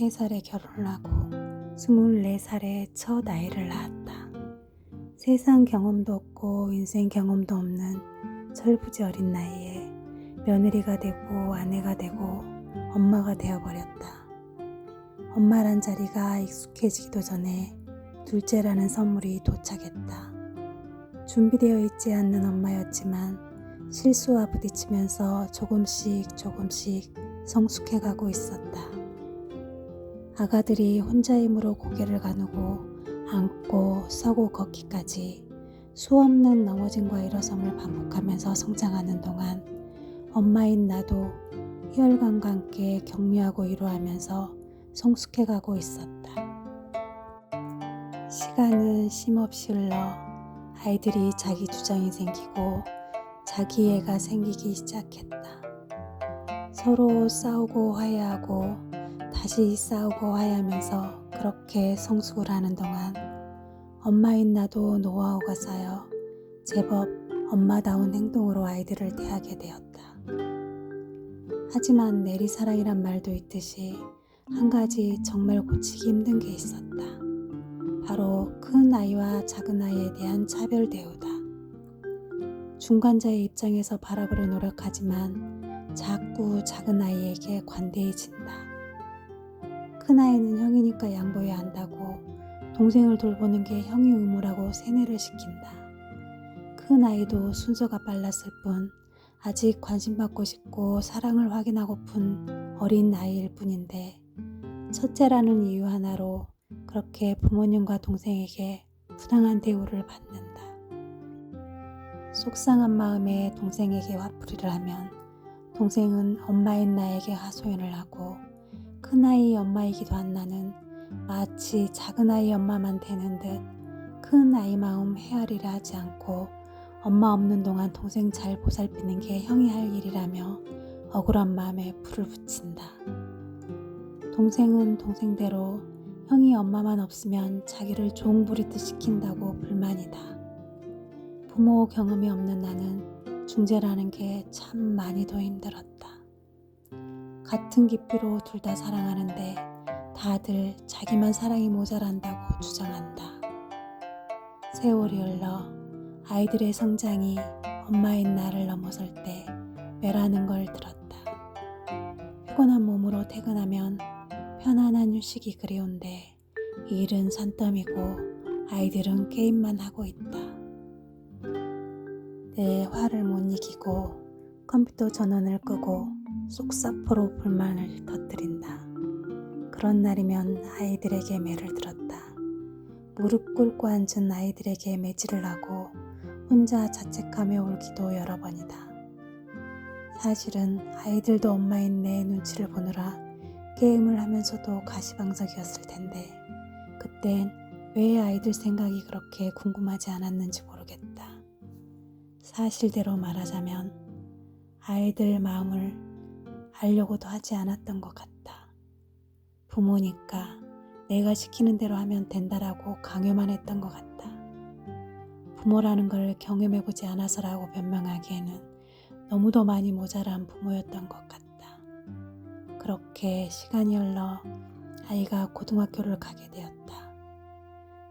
23살에 결혼을 하고 24살에 첫 아이를 낳았다. 세상 경험도 없고 인생 경험도 없는 철부지 어린 나이에 며느리가 되고 아내가 되고 엄마가 되어버렸다. 엄마란 자리가 익숙해지기도 전에 둘째라는 선물이 도착했다. 준비되어 있지 않는 엄마였지만 실수와 부딪히면서 조금씩 성숙해가고 있었다. 아가들이 혼자 힘으로 고개를 가누고 앉고 서고 걷기까지 수없는 넘어짐과 일어섬을 반복하면서 성장하는 동안 엄마인 나도 혈관과 함께 격려하고 위로하면서 성숙해가고 있었다. 시간은 쉼없이 흘러 아이들이 자기 주장이 생기고 자기애가 생기기 시작했다. 서로 싸우고 화해하고 다시 싸우고 화해하면서 그렇게 성숙을 하는 동안 엄마인 나도 노하우가 쌓여 제법 엄마다운 행동으로 아이들을 대하게 되었다. 하지만 내리사랑이란 말도 있듯이 한 가지 정말 고치기 힘든 게 있었다. 바로 큰 아이와 작은 아이에 대한 차별 대우다. 중간자의 입장에서 바라보려 노력하지만 자꾸 작은 아이에게 관대해진다. 큰 아이는 형이니까 양보해야 한다고 동생을 돌보는 게 형의 의무라고 세뇌를 시킨다. 큰 아이도 순서가 빨랐을 뿐 아직 관심받고 싶고 사랑을 확인하고픈 어린 아이일 뿐인데 첫째라는 이유 하나로 그렇게 부모님과 동생에게 부당한 대우를 받는다. 속상한 마음에 동생에게 화풀이를 하면 동생은 엄마인 나에게 하소연을 하고 큰아이 엄마이기도 한 나는 마치 작은아이 엄마만 되는 듯 큰 아이 마음 헤아리려 하지 않고 엄마 없는 동안 동생 잘 보살피는 게 형이 할 일이라며 억울한 마음에 불을 붙인다. 동생은 동생대로 형이 엄마만 없으면 자기를 종부리듯 시킨다고 불만이다. 부모 경험이 없는 나는 중재라는 게 참 많이도 힘들었다. 같은 깊이로 둘 다 사랑하는데 다들 자기만 사랑이 모자란다고 주장한다. 세월이 흘러 아이들의 성장이 엄마인 나를 넘어설 때 뇌라는 걸 들었다. 피곤한 몸으로 퇴근하면 편안한 휴식이 그리운데 일은 산더미고 아이들은 게임만 하고 있다. 내 화를 못 이기고 컴퓨터 전원을 끄고 속사포로 불만을 터뜨린다. 그런 날이면 아이들에게 매를 들었다. 무릎 꿇고 앉은 아이들에게 매질을 하고 혼자 자책하며 울기도 여러 번이다. 사실은 아이들도 엄마인 내 눈치를 보느라 게임을 하면서도 가시방석이었을 텐데 그땐 왜 아이들 생각이 그렇게 궁금하지 않았는지 모르겠다. 사실대로 말하자면 아이들 마음을 알려고도 하지 않았던 것 같다. 부모니까 내가 시키는 대로 하면 된다라고 강요만 했던 것 같다. 부모라는 걸 경험해보지 않아서라고 변명하기에는 너무도 많이 모자란 부모였던 것 같다. 그렇게 시간이 흘러 아이가 고등학교를 가게 되었다.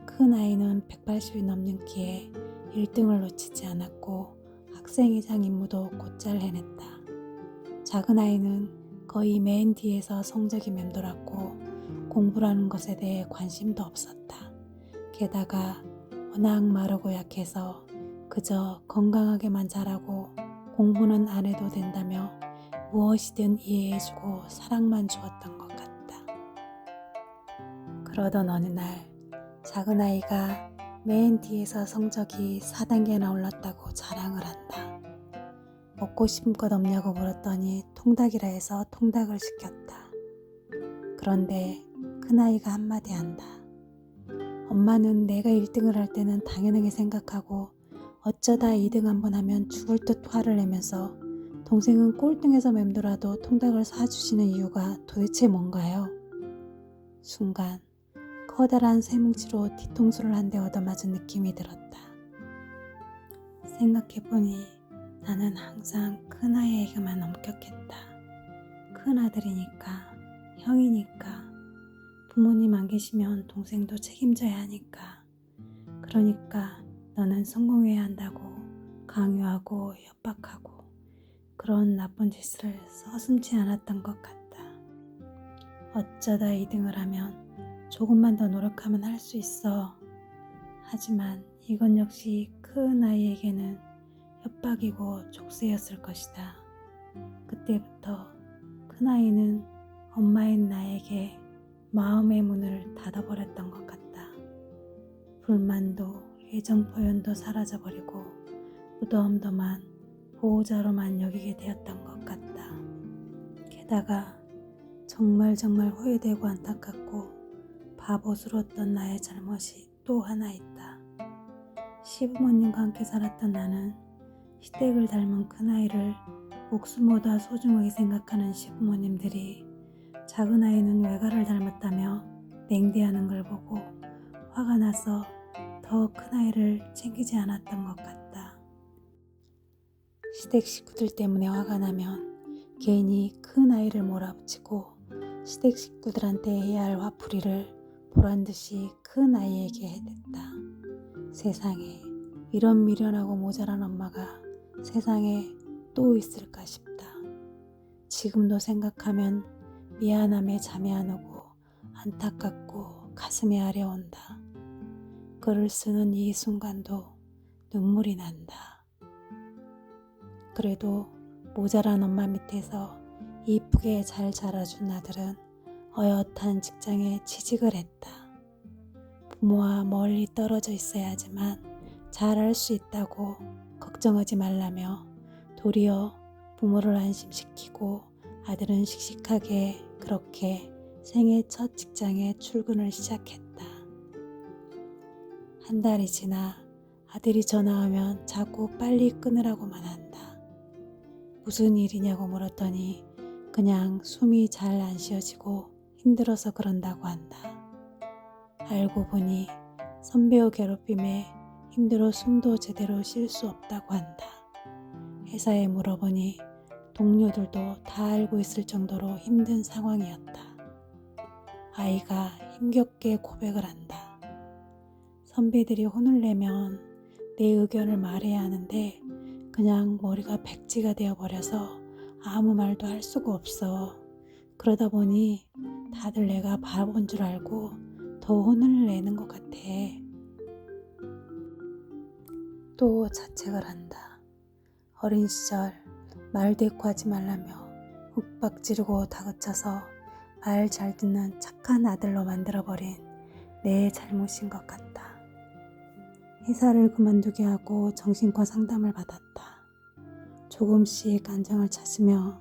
큰 아이는 180이 넘는 키에 1등을 놓치지 않았고 학생회장 임무도 곧잘 해냈다. 작은 아이는 거의 맨 뒤에서 성적이 맴돌았고 공부라는 것에 대해 관심도 없었다. 게다가 워낙 마르고 약해서 그저 건강하게만 자라고 공부는 안 해도 된다며 무엇이든 이해해주고 사랑만 주었던 것 같다. 그러던 어느 날 작은 아이가 맨 뒤에서 성적이 4단계나 올랐다고 자랑을 한다. 먹고 싶은 것 없냐고 물었더니 통닭이라 해서 통닭을 시켰다. 그런데 큰아이가 한마디 한다. 엄마는 내가 1등을 할 때는 당연하게 생각하고 어쩌다 2등 한번 하면 죽을 듯 화를 내면서 동생은 꼴등에서 맴돌아도 통닭을 사주시는 이유가 도대체 뭔가요? 순간 커다란 쇠뭉치로 뒤통수를 한 대 얻어맞은 느낌이 들었다. 생각해보니 나는 항상 큰아이에게만 엄격했다. 큰아들이니까, 형이니까, 부모님 안 계시면 동생도 책임져야 하니까. 그러니까 너는 성공해야 한다고 강요하고 협박하고 그런 나쁜 짓을 서슴지 않았던 것 같다. 어쩌다 2등을 하면 조금만 더 노력하면 할 수 있어. 하지만 이건 역시 큰 아이에게는 협박이고 족쇄였을 것이다. 그때부터 큰 아이는 엄마인 나에게 마음의 문을 닫아버렸던 것 같다. 불만도 애정 표현도 사라져버리고 무덤덤한 보호자로만 여기게 되었던 것 같다. 게다가 정말 후회되고 안타깝고 바보스러웠던 나의 잘못이 또 하나 있다. 시부모님과 함께 살았던 나는 시댁을 닮은 큰아이를 목숨보다 소중하게 생각하는 시부모님들이 작은아이는 외가를 닮았다며 냉대하는 걸 보고 화가 나서 더 큰아이를 챙기지 않았던 것 같다. 시댁 식구들 때문에 화가 나면 괜히 큰아이를 몰아붙이고 시댁 식구들한테 해야 할 화풀이를 보란듯이 큰아이에게 해댔다. 세상에 이런 미련하고 모자란 엄마가 세상에 또 있을까 싶다. 지금도 생각하면 미안함에 잠이 안 오고 안타깝고 가슴이 아려온다. 글을 쓰는 이 순간도 눈물이 난다. 그래도 모자란 엄마 밑에서 이쁘게 잘 자라준 아들은 어엿한 직장에 취직을 했다. 부모와 멀리 떨어져 있어야 하지만 잘할 수 있다고 걱정하지 말라며 도리어 부모를 안심시키고 아들은 씩씩하게 그렇게 생애 첫 직장에 출근을 시작했다. 한 달이 지나 아들이 전화하면 자꾸 빨리 끊으라고만 한다. 무슨 일이냐고 물었더니 그냥 숨이 잘 안 쉬어지고 힘들어서 그런다고 한다. 알고 보니 선배의 괴롭힘에 힘들어 숨도 제대로 쉴 수 없다고 한다. 회사에 물어보니 동료들도 다 알고 있을 정도로 힘든 상황이었다. 아이가 힘겹게 고백을 한다. 선배들이 혼을 내면 내 의견을 말해야 하는데 그냥 머리가 백지가 되어버려서 아무 말도 할 수가 없어. 그러다 보니 다들 내가 바본 줄 알고 더 혼을 내는 것 같아. 또 자책을 한다. 어린 시절 말 대꾸하지 말라며 윽박지르고 다그쳐서 말 잘 듣는 착한 아들로 만들어버린 내 잘못인 것 같다. 회사를 그만두게 하고 정신과 상담을 받았다. 조금씩 안정을 찾으며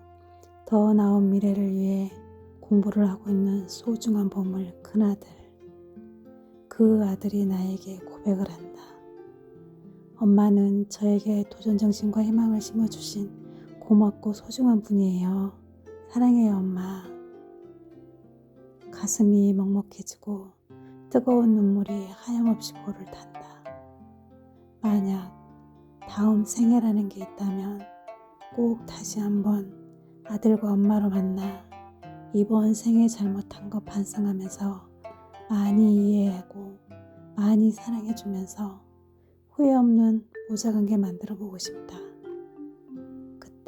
더 나은 미래를 위해 공부를 하고 있는 소중한 보물 큰아들. 그 아들이 나에게 고백을 한다. 엄마는 저에게 도전정신과 희망을 심어주신 고맙고 소중한 분이에요. 사랑해요, 엄마. 가슴이 먹먹해지고 뜨거운 눈물이 하염없이 볼을 탄다. 만약 다음 생애라는 게 있다면 꼭 다시 한번 아들과 엄마로 만나 이번 생에 잘못한 거 반성하면서 많이 이해하고 많이 사랑해주면서 후회 없는 모자관계 만들어보고 싶다.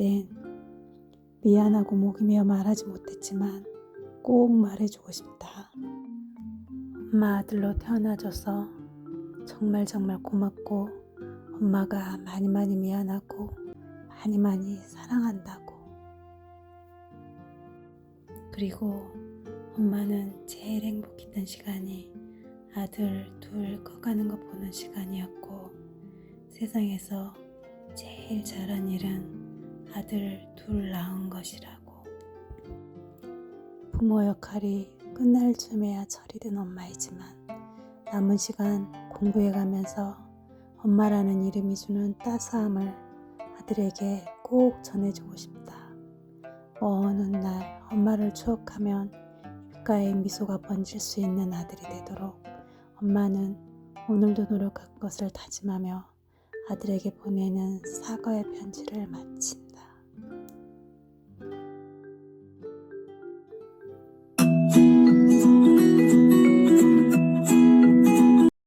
그땐 미안하고 목이 메어 말하지 못했지만 꼭 말해주고 싶다. 엄마 아들로 태어나줘서 정말 고맙고 엄마가 많이 미안하고 많이 사랑한다고. 그리고 엄마는 제일 행복했던 시간이 아들 둘 커가는 거 보는 시간이었고 세상에서 제일 잘한 일은 아들 둘 낳은 것이라고. 부모 역할이 끝날 쯤에야 철이 든 엄마이지만 남은 시간 공부해가면서 엄마라는 이름이 주는 따스함을 아들에게 꼭 전해주고 싶다. 어느 날 엄마를 추억하면 입가에 미소가 번질 수 있는 아들이 되도록 엄마는 오늘도 노력할 것을 다짐하며 아들에게 보내는 사과의 편지를 마친다.